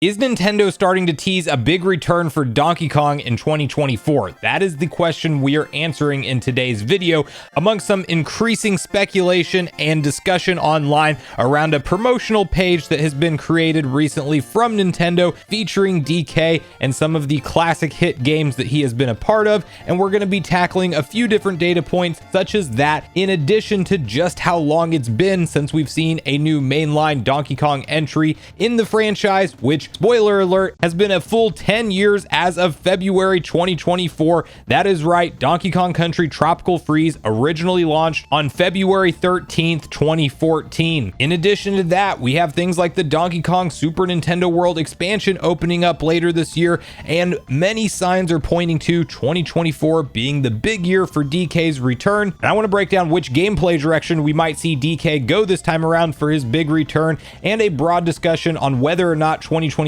Is Nintendo starting to tease a big return for Donkey Kong in 2024? That is the question we are answering in today's video, amongst some increasing speculation and discussion online around a promotional page that has been created recently from Nintendo featuring DK and some of the classic hit games that he has been a part of, and we're going to be tackling a few different data points such as that, in addition to just how long it's been since we've seen a new mainline Donkey Kong entry in the franchise, which, spoiler alert, has been a full 10 years as of February 2024. That is right, Donkey Kong Country Tropical Freeze originally launched on February 13th, 2014. In addition to that, we have things like the Donkey Kong Super Nintendo World expansion opening up later this year, and many signs are pointing to 2024 being the big year for DK's return. And I want to break down which gameplay direction we might see DK go this time around for his big return, and a broad discussion on whether or not 2024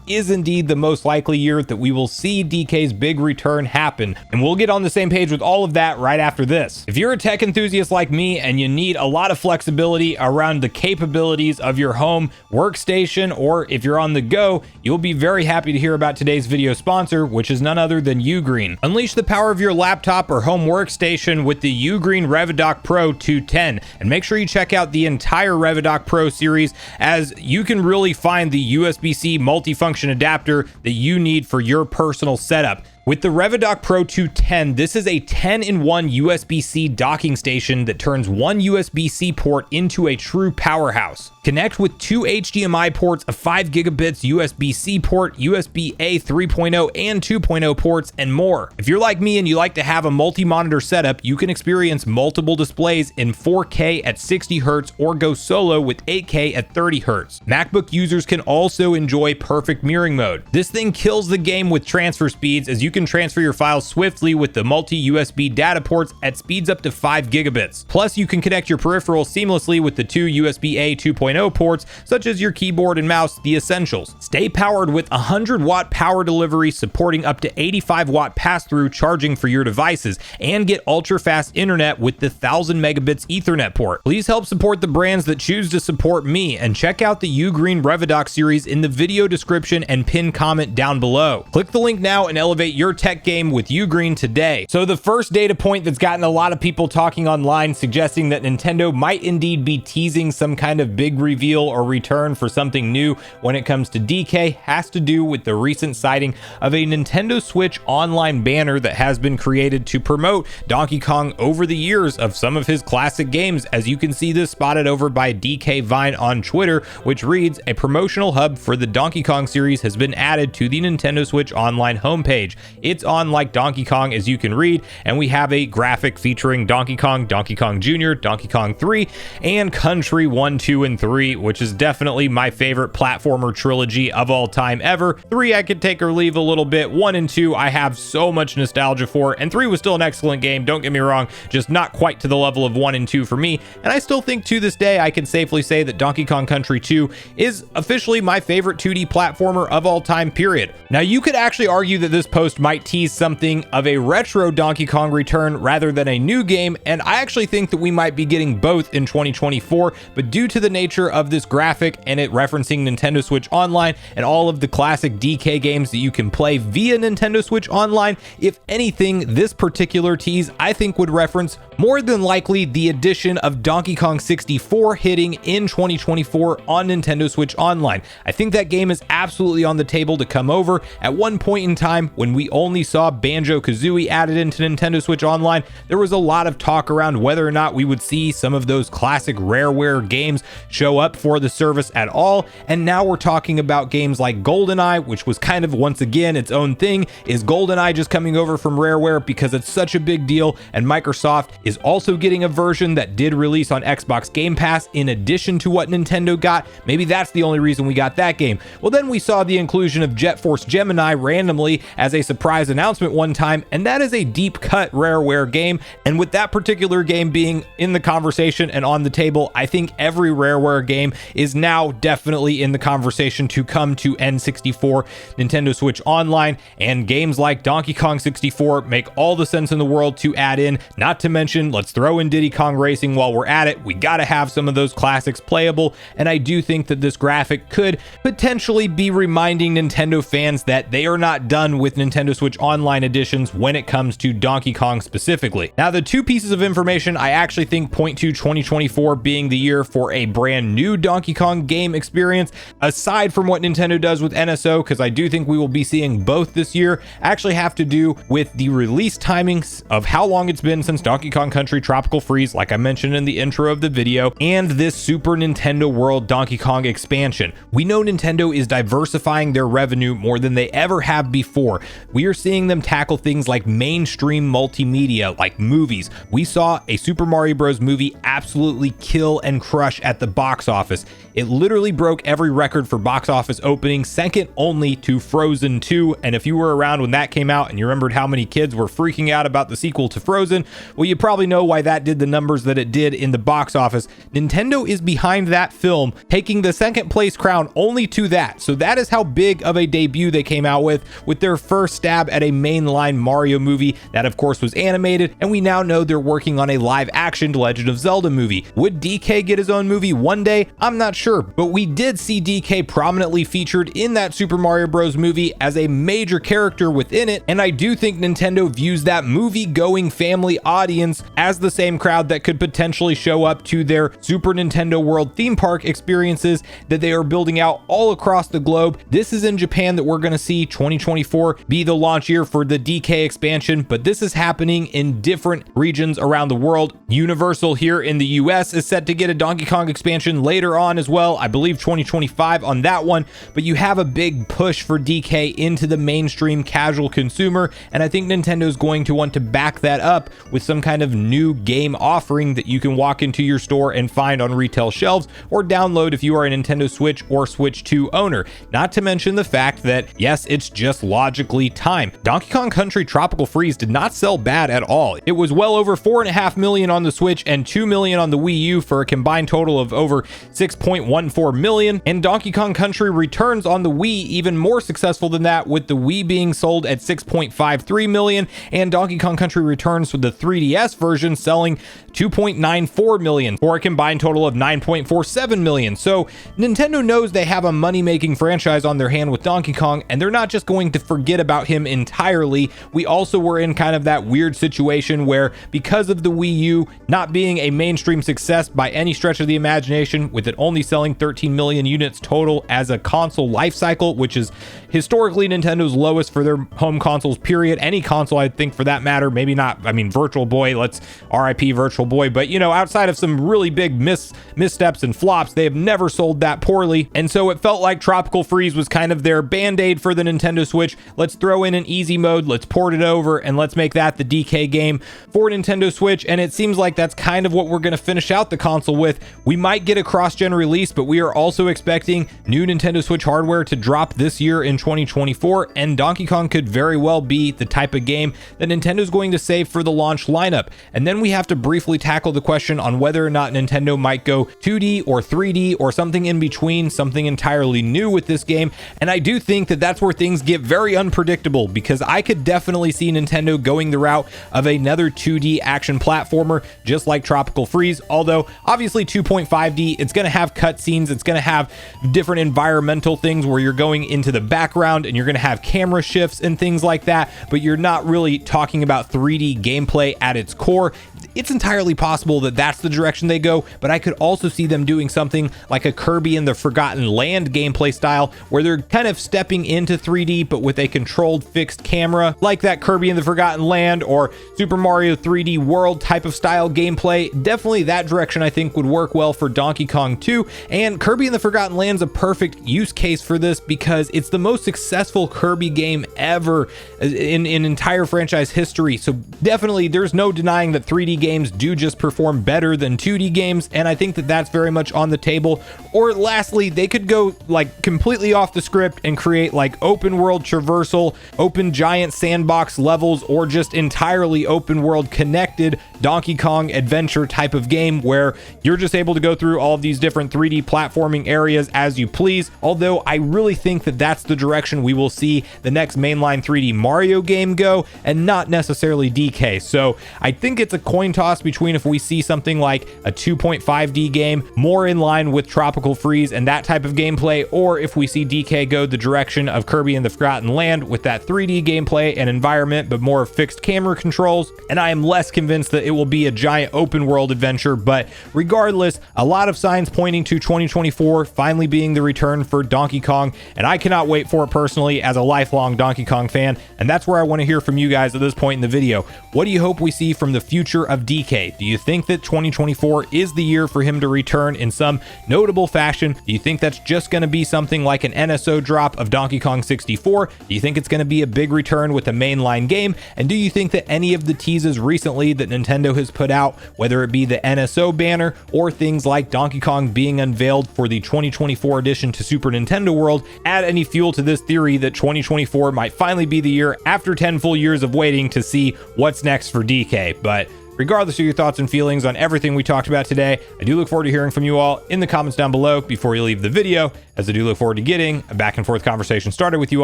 is indeed the most likely year that we will see DK's big return happen. And we'll get on the same page with all of that right after this. If you're a tech enthusiast like me and you need a lot of flexibility around the capabilities of your home workstation, or if you're on the go, you'll be very happy to hear about today's video sponsor, which is none other than Ugreen. Unleash the power of your laptop or home workstation with the Ugreen Revidock Pro 210, and make sure you check out the entire Revidock Pro series, as you can really find the USB-C multifunction adapter that you need for your personal setup. With the Revidock Pro 210, this is a 10-in-1 USB-C docking station that turns one USB-C port into a true powerhouse. Connect with two HDMI ports, a 5 gigabits USB-C port, USB-A 3.0 and 2.0 ports, and more. If you're like me and you like to have a multi-monitor setup, you can experience multiple displays in 4K at 60 Hz or go solo with 8K at 30 Hz. MacBook users can also enjoy perfect mirroring mode. This thing kills the game with transfer speeds, as you can transfer your files swiftly with the multi-USB data ports at speeds up to 5 gigabits. Plus, you can connect your peripherals seamlessly with the two USB-A 2.0 ports, such as your keyboard and mouse, the essentials. Stay powered with 100-watt power delivery supporting up to 85-watt pass-through charging for your devices, and get ultra-fast internet with the 1000 megabits Ethernet port. Please help support the brands that choose to support me, and check out the Ugreen Revidock series in the video description and pinned comment down below. Click the link now and elevate your tech game with Ugreen today. So the first data point that's gotten a lot of people talking online, suggesting that Nintendo might indeed be teasing some kind of big reveal or return for something new when it comes to DK, has to do with the recent sighting of a Nintendo Switch Online banner that has been created to promote Donkey Kong over the years of some of his classic games. As you can see this spotted over by DK Vine on Twitter, which reads, "A promotional hub for the Donkey Kong series has been added to the Nintendo Switch Online homepage. It's on like Donkey Kong, as you can read, and we have a graphic featuring Donkey Kong, Donkey Kong Jr., Donkey Kong 3, and Country 1, 2, and 3, which is definitely my favorite platformer trilogy of all time ever. 3 I could take or leave a little bit. 1 and 2 I have so much nostalgia for, and 3 was still an excellent game, don't get me wrong, just not quite to the level of 1 and 2 for me. And I still think to this day I can safely say that Donkey Kong Country 2 is officially my favorite 2D platformer of all time, period." Now, you could actually argue that this post might tease something of a retro Donkey Kong return rather than a new game, and I actually think that we might be getting both in 2024, but due to the nature of this graphic and it referencing Nintendo Switch Online and all of the classic DK games that you can play via Nintendo Switch Online, if anything, this particular tease I think would reference more than likely the addition of Donkey Kong 64 hitting in 2024 on Nintendo Switch Online. I think that game is absolutely on the table to come over. At one point in time, when we only saw Banjo-Kazooie added into Nintendo Switch Online, there was a lot of talk around whether or not we would see some of those classic Rareware games show up for the service at all. And now we're talking about games like GoldenEye, which was kind of once again its own thing. Is GoldenEye just coming over from Rareware because it's such a big deal? And Microsoft is also getting a version that did release on Xbox Game Pass in addition to what Nintendo got. Maybe that's the only reason we got that game. Well, then we saw the inclusion of Jet Force Gemini randomly as a surprise surprise announcement one time, and that is a deep cut Rareware game. And with that particular game being in the conversation and on the table, I think every Rareware game is now definitely in the conversation to come to N64, Nintendo Switch Online, and games like Donkey Kong 64 make all the sense in the world to add in. Not to mention, let's throw in Diddy Kong Racing while we're at it. We gotta have some of those classics playable, and I do think that this graphic could potentially be reminding Nintendo fans that they are not done with Nintendo Switch Online editions when it comes to Donkey Kong specifically. Now, the two pieces of information I actually think point to 2024 being the year for a brand new Donkey Kong game experience, aside from what Nintendo does with NSO, because I do think we will be seeing both this year, actually have to do with the release timings of how long it's been since Donkey Kong Country Tropical Freeze, like I mentioned in the intro of the video, and this Super Nintendo World Donkey Kong expansion. We know Nintendo is diversifying their revenue more than they ever have before. We are seeing them tackle things like mainstream multimedia, like movies. We saw a Super Mario Bros. Movie absolutely kill and crush at the box office. It literally broke every record for box office opening, second only to Frozen 2. And if you were around when that came out and you remembered how many kids were freaking out about the sequel to Frozen, well, you probably know why that did the numbers that it did in the box office. Nintendo is behind that film, taking the second place crown only to that. So that is how big of a debut they came out with their first stab at a mainline Mario movie that of course was animated, and we now know they're working on a live action Legend of Zelda movie. Would DK get his own movie one day? I'm not sure, but we did see DK prominently featured in that Super Mario Bros. Movie as a major character within it, and I do think Nintendo views that movie-going family audience as the same crowd that could potentially show up to their Super Nintendo World theme park experiences that they are building out all across the globe. This is in Japan that we're going to see 2024 be the launch year for the DK expansion, but this is happening in different regions around the world. Universal here in the US is set to get a Donkey Kong expansion later on as well. I believe 2025 on that one, but you have a big push for DK into the mainstream casual consumer, and I think Nintendo is going to want to back that up with some kind of new game offering that you can walk into your store and find on retail shelves or download if you are a Nintendo Switch or Switch 2 owner. Not to mention the fact that, yes, it's just logically time. Donkey Kong Country Tropical Freeze did not sell bad at all. It was well over 4.5 million on the Switch and 2 million on the Wii U for a combined total of over 6.14 million, and Donkey Kong Country Returns on the Wii even more successful than that, with the Wii being sold at 6.53 million and Donkey Kong Country Returns with the 3DS version selling 2.94 million for a combined total of 9.47 million. So Nintendo knows they have a money-making franchise on their hand with Donkey Kong, and they're not just going to forget about him entirely. We also were in kind of that weird situation where, because of the Wii U not being a mainstream success by any stretch of the imagination, with it only selling 13 million units total as a console life cycle, which is historically Nintendo's lowest for their home consoles, period. Any console, I think, for that matter. Maybe not, I mean, Virtual Boy, let's RIP Virtual Boy, but you know, outside of some really big missteps and flops, they have never sold that poorly. And so it felt like Tropical Freeze was kind of their band-aid for the Nintendo Switch. Let's throw in an easy mode, let's port it over, and let's make that the DK game for Nintendo Switch. And it seems like that's kind of what we're going to finish out the console with. We might get a cross-gen release, but we are also expecting new Nintendo Switch hardware to drop this year in 2024, and Donkey Kong could very well be the type of game that Nintendo's going to save for the launch lineup. And then we have to briefly tackle the question on whether or not Nintendo might go 2D or 3D or something in between, something entirely new with this game. And I do think that that's where things get very unpredictable, because I could definitely see Nintendo going the route of another 2D action platformer, just like Tropical Freeze, although obviously 2.5D, it's going to have cutscenes, it's going to have different environmental things where you're going into the background and you're going to have camera shifts and things like that, but you're not really talking about 3D gameplay at its core. It's entirely possible that that's the direction they go, but I could also see them doing something like a Kirby and the Forgotten Land gameplay style, where they're kind of stepping into 3D but with a controlled fixed camera, like that Kirby and the Forgotten Land or Super Mario 3D World type of style gameplay. Definitely that direction I think would work well for Donkey Kong 2, And Kirby and the Forgotten Land's a perfect use case for this because it's the most successful Kirby game ever in entire franchise history. So definitely there's no denying that 3D games do just perform better than 2D games, and I think that that's very much on the table. Or lastly, they could go like completely off the script and create like open world traversal, open giant sandbox levels, or just entirely open world connected Donkey Kong adventure type of game where you're just able to go through all of these different 3D platforming areas as you please. Although I really think that that's the direction we will see the next mainline 3D Mario game go, and not necessarily DK. So I think it's a coin toss between if we see something like a 2.5D game more in line with Tropical Freeze and that type of gameplay, or if we see DK go the direction of Kirby and the Forgotten Land with that 3D gameplay and environment but more fixed camera controls. And I am less convinced that it will be a giant open world adventure, but regardless, a lot of signs pointing to 2024 finally being the return for Donkey Kong, and I cannot wait for it personally as a lifelong Donkey Kong fan. And that's where I want to hear from you guys at this point in the video. What do you hope we see from the future of DK? Do you think that 2024 is the year for him to return in some notable fashion? Do you think that's just going to be something like an NSO drop of Donkey Kong 64? Do you think it's going to be a big return with a mainline game? And do you think that any of the teases recently that Nintendo has put out, whether it be the NSO banner or things like Donkey Kong being unveiled for the 2024 edition to Super Nintendo World, add any fuel to this theory that 2024 might finally be the year after 10 full years of waiting to see what's next for DK? But regardless of your thoughts and feelings on everything we talked about today, I do look forward to hearing from you all in the comments down below before you leave the video, as I do look forward to getting a back and forth conversation started with you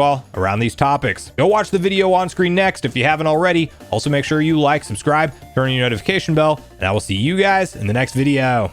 all around these topics. Go watch the video on screen next if you haven't already. Also make sure you like, subscribe, turn on your notification bell, and I will see you guys in the next video.